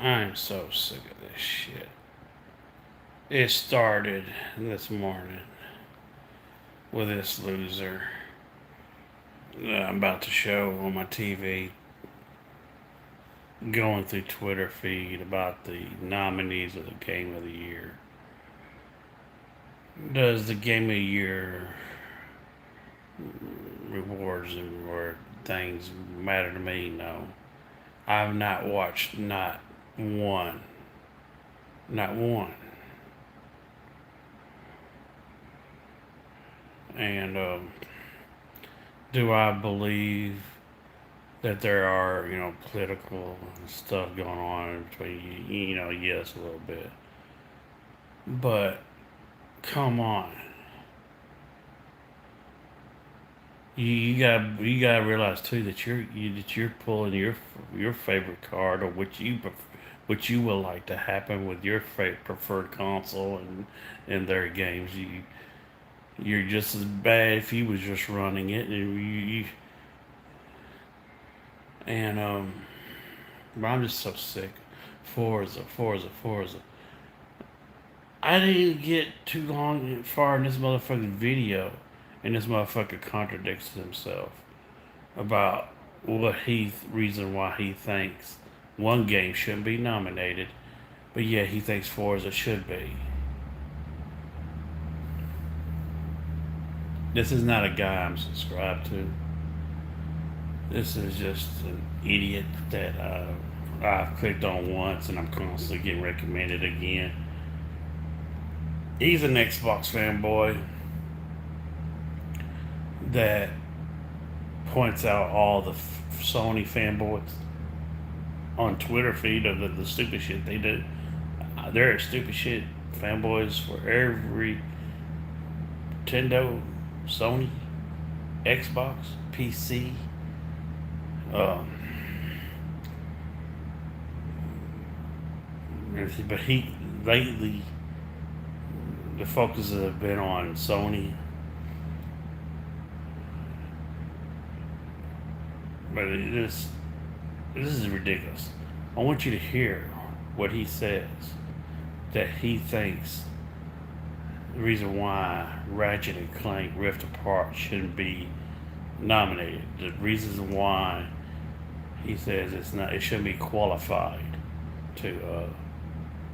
I'm so sick of this shit. It started this morning with this loser that I'm about to show on my TV going through Twitter feed about the nominees of the Game of the Year. Does the Game of the Year rewards or things matter to me? No. I've not watched not one. Not one. And do I believe that there are, political stuff going on between, yes, a little bit. But come on, you gotta realize too that you're pulling your favorite card or what you would like to happen with your preferred console and their games. You're just as bad if you was just running it and but I'm just so sick. Forza. I didn't get too far in this motherfucking video, and this motherfucker contradicts himself about reason why he thinks one game shouldn't be nominated, but yeah, he thinks Forza should be. This is not a guy I'm subscribed to. This is just an idiot that I've clicked on once and I'm constantly getting recommended again. He's an Xbox fanboy that points out all the Sony fanboys on Twitter feed of the stupid shit they do. There are stupid shit fanboys for every Nintendo, Sony, Xbox, PC. Um, but he lately the focus has been on Sony. But this is ridiculous. I want you to hear what he says. That he thinks the reason why Ratchet and Clank Rift Apart shouldn't be nominated. The reasons why he says it shouldn't be qualified to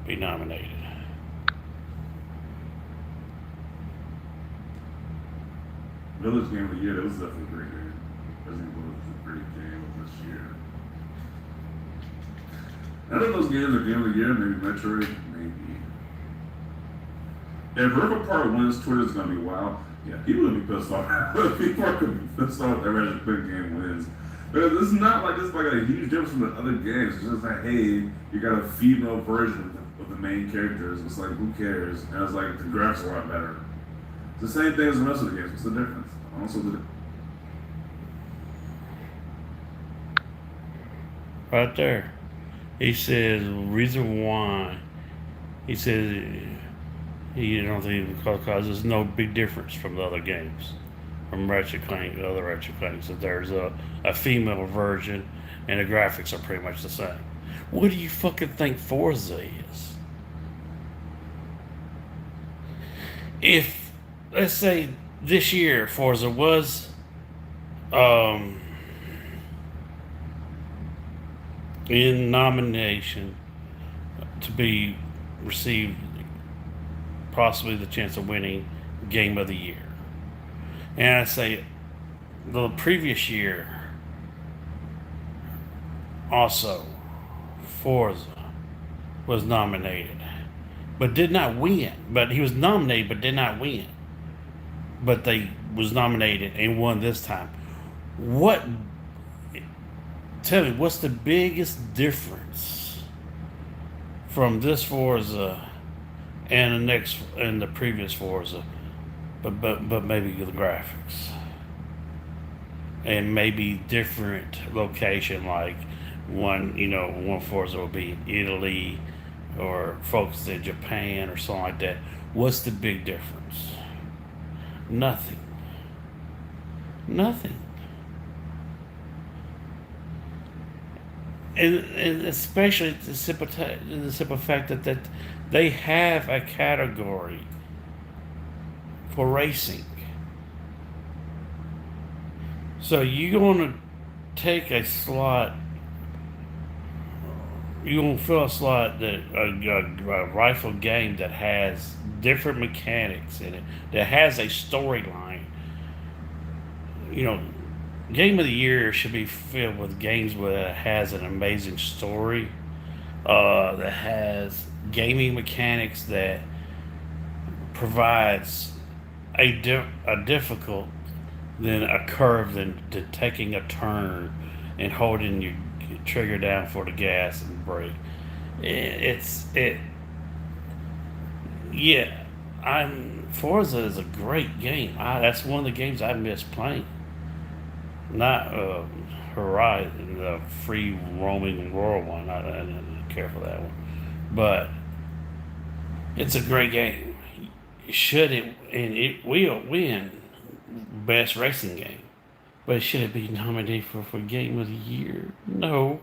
be nominated. Village Game of the Year, that was definitely a great game. Resident Evil was a great game of this year. None of those games are Game of the Year, maybe Metroid, maybe. If River Part wins, Twitter's gonna be wild. Yeah, people are gonna be pissed off. People are gonna be pissed off if that Ratchet Clank game wins. But it's not like it's like a huge difference from the other games. It's just like, hey, you got a female version of the main characters. It's like, who cares? And it's like, the graphics are a lot better. It's the same thing as the rest of the games. What's the difference? Right there. He says reason why. He says he don't think because there's no big difference from the other games, from Ratchet Clank, the other Ratchet Clanks. That there's a female version, and the graphics are pretty much the same. What do you fucking think Forza is? If let's say this year Forza was in nomination to be received possibly the chance of winning Game of the Year. And I say the previous year also Forza was nominated but did not win. But he was nominated but did not win. But they was nominated and won this time. What tell me what's the biggest difference from this Forza and the previous Forza, but maybe the graphics and maybe different location, like one Forza will be in Italy or focused in Japan or something like that. What's the big difference? Nothing. and especially the simple fact that they have a category for racing. So you're going to take a slot, you're going to fill a slot that a rifle game that has different mechanics in it, that has a storyline. You know, Game of the Year should be filled with games where it has an amazing story, that has gaming mechanics that provides a difficult than a curve than taking a turn and holding your trigger down for the gas and brake. It yeah. I'm Forza is a great game. That's one of the games I miss playing. Not Horizon, the free roaming world one. I didn't care for that one, but it's a great game. Should it and it will win best racing game, but should it be nominated for game of the year? No.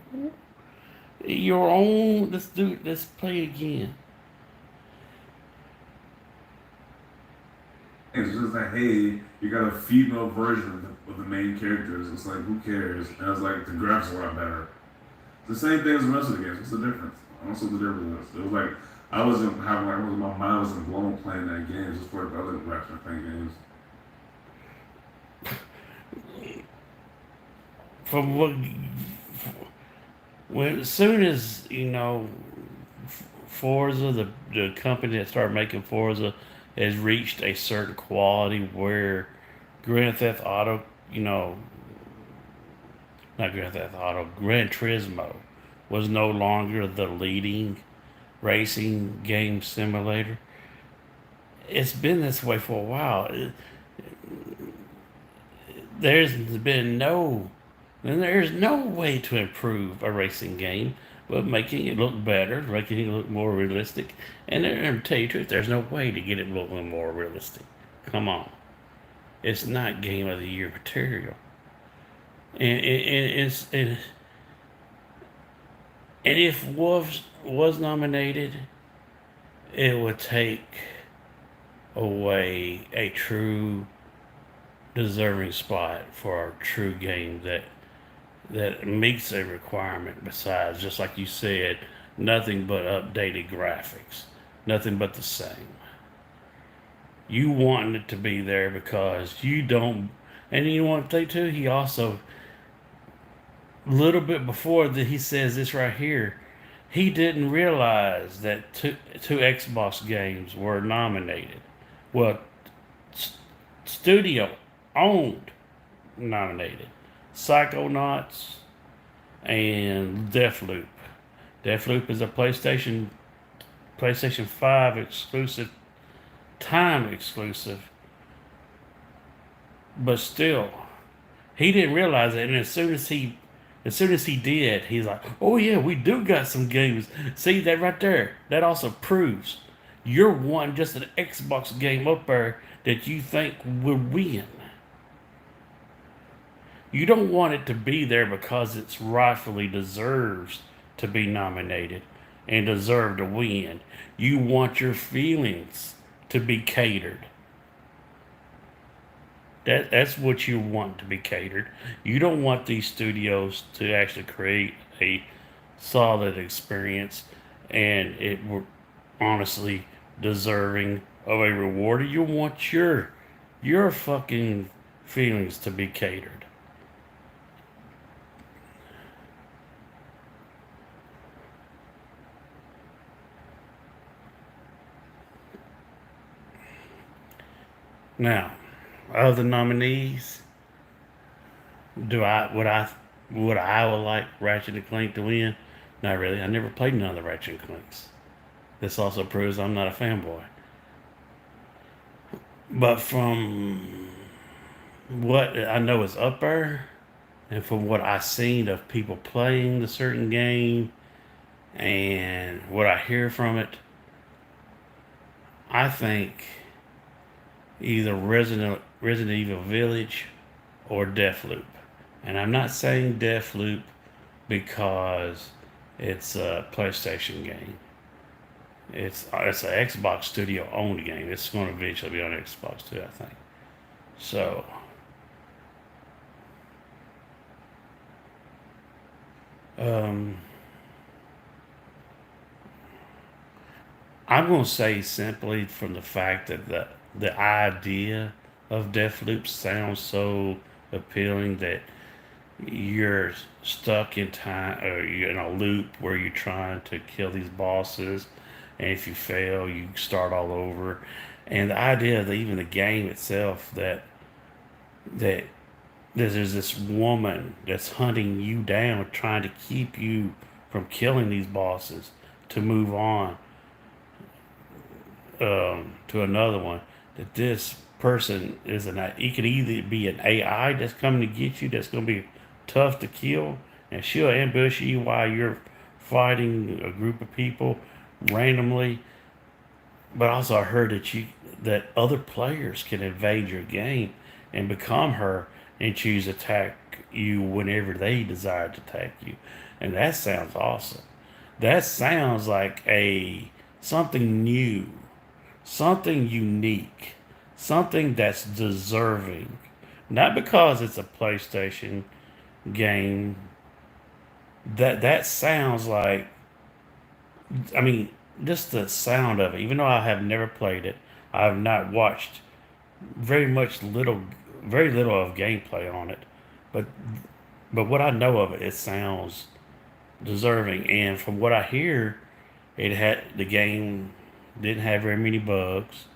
Your own. Let's do it. Let's play again. It's just like, hey, you got a female version of the main characters. It's like, who cares? And it's like, the graphics are a lot better. It's the same thing as the rest of the games. What's the difference? I don't see what the difference is. It was like, I wasn't having, like, my mind wasn't blown playing that game just for the other graphics playing games. From what, when as soon as Forza, the company that started making Forza, has reached a certain quality where Grand Theft Auto, not Grand Theft Auto, Gran Turismo was no longer the leading racing game simulator. It's been this way for a while. There's been no, and there's no way to improve a racing game but making it look better, making it look more realistic. And to tell you the truth, there's no way to get it looking more realistic. Come on. It's not Game of the Year material. And if Wolves was nominated, it would take away a true deserving spot for a true game that meets a requirement besides, just like you said, nothing but updated graphics, nothing but the same. You want it to be there because you don't, and you know what they too. He also, a little bit before that, he says this right here. He didn't realize that two Xbox games were nominated. Well, studio owned nominated. Psychonauts and Deathloop. Deathloop is a PlayStation 5 exclusive, time exclusive, but still, he didn't realize it. And as soon as he did, he's like, "Oh yeah, we do got some games." See that right there? That also proves you're one just an Xbox game up there that you think will win. You don't want it to be there because it's rightfully deserves to be nominated and deserve to win. You want your feelings to be catered. That's what you want to be catered. You don't want these studios to actually create a solid experience and it were honestly deserving of a reward. You want your fucking feelings to be catered. Now, of the nominees, do I would I would like Ratchet and Clank to win? Not really. I never played none of the Ratchet and Clanks. This also proves I'm not a fanboy. But from what I know is up there, and from what I've seen of people playing the certain game, and what I hear from it, I think either Resident Evil Village or Deathloop. And I'm not saying Deathloop because It's a PlayStation game. It's an Xbox Studio owned game. It's going to eventually be on Xbox too, I think. So um, I'm going to say simply from the fact that the idea of Deathloop sounds so appealing that you're stuck in time or you're in a loop where you're trying to kill these bosses, and if you fail you start all over, and the idea that even the game itself that there's this woman that's hunting you down trying to keep you from killing these bosses to move on to another one, that this person is he could either be an AI that's coming to get you, that's going to be tough to kill, and she'll ambush you while you're fighting a group of people randomly. But also, I heard that other players can invade your game and become her and choose to attack you whenever they desire to attack you, and that sounds awesome. That sounds like a something new, something unique, something that's deserving. Not because it's a PlayStation game. That sounds like, I mean, just the sound of it. Even though I have never played it, I have not watched very little of gameplay on it. But but what I know of it, it sounds deserving. And from what I hear, the game didn't have very many bugs,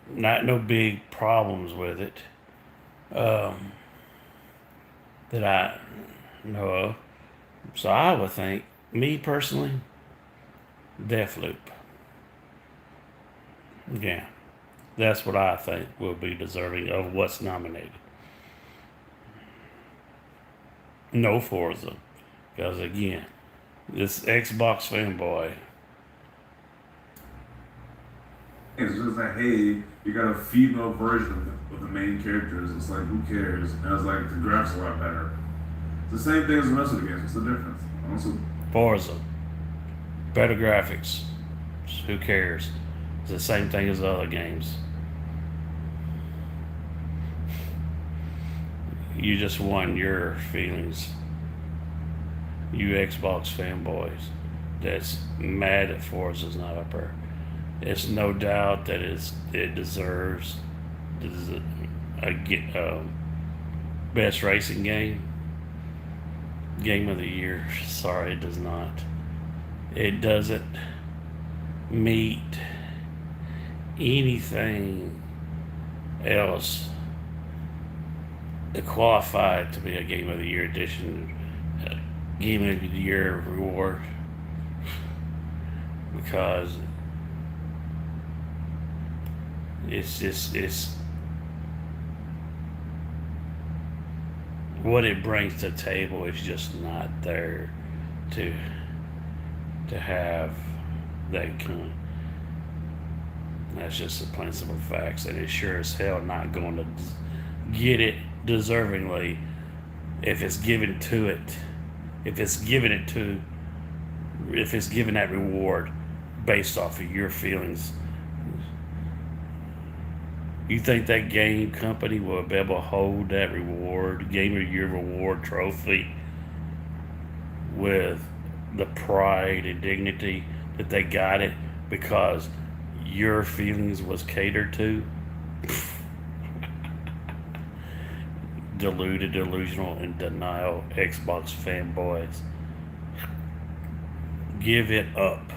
not no big problems with it um, that I know of. So I would think, me personally, Deathloop. Yeah, that's what I think will be deserving of what's nominated. No Forza, because again, this Xbox fanboy. It's just like, hey, you got a female version of the main characters. It's like, who cares? And it's like, the graphics are a lot better. It's the same thing as the rest of the games. What's the difference? Also, Forza, better graphics. Who cares? It's the same thing as the other games. You just won your feelings, you Xbox fanboys that's mad that Forza's not up there. It's no doubt that it deserves a best racing game of the year. Sorry, it does not. It doesn't meet anything else to qualify to be a game of the year edition, game of the year reward, because it's what it brings to the table is just not there to have that kind. That's just the plain simple facts, and it's sure as hell not going to get it deservingly if it's given to it. If it's given it to, if it's given that reward based off of your feelings. You think that game company will be able to hold that reward, Game of the Year reward trophy, with the pride and dignity that they got it because your feelings was catered to? Deluded, delusional, and denial Xbox fanboys. Give it up.